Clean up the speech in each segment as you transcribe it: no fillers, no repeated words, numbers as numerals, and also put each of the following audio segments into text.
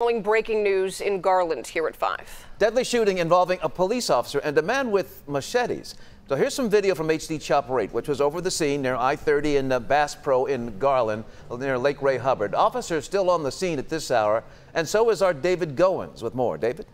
Following breaking news in Garland here at 5. Deadly shooting involving a police officer and a man with machetes. So here's some video from HD Chopper 8, which was over the scene near I-30 and Bass Pro in Garland, near Lake Ray Hubbard. Officers still on the scene at this hour, and so is our David Goins with more. David?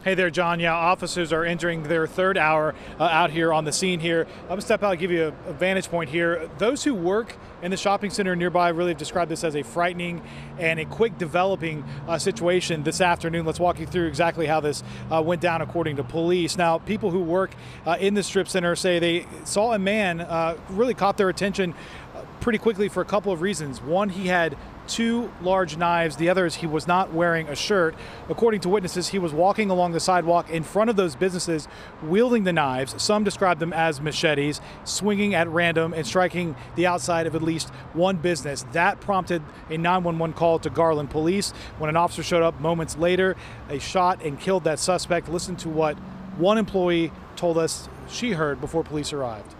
Hey there, John. Yeah, officers are entering their third hour out here on the scene here. I'm going to step out and give you a vantage point here. Those who work in the shopping center nearby really have described this as a frightening and a quick developing situation this afternoon. Let's walk you through exactly how this went down according to police. Now, people who work in the strip center say they saw a man really caught their attention pretty quickly for a couple of reasons. One, he had two large knives. The other is he was not wearing a shirt. According to witnesses, he was walking along the sidewalk in front of those businesses wielding the knives. Some describe them as machetes, swinging at random and striking the outside of at least one business. That prompted a 911 call to Garland police. When an officer showed up moments later, they shot and killed that suspect. Listen to what one employee told us she heard before police arrived.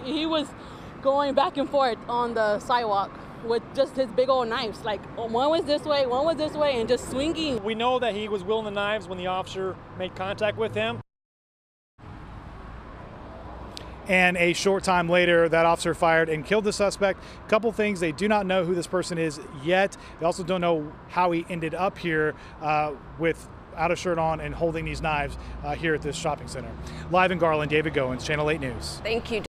He was going back and forth on the sidewalk with just his big old knives. Like, one was this way, and just swinging. We know that he was wielding the knives when the officer made contact with him. And a short time later, that officer fired and killed the suspect. A couple things, they do not know who this person is yet. They also don't know how he ended up here without a shirt on and holding these knives here at this shopping center. Live in Garland, David Goins, Channel 8 News. Thank you.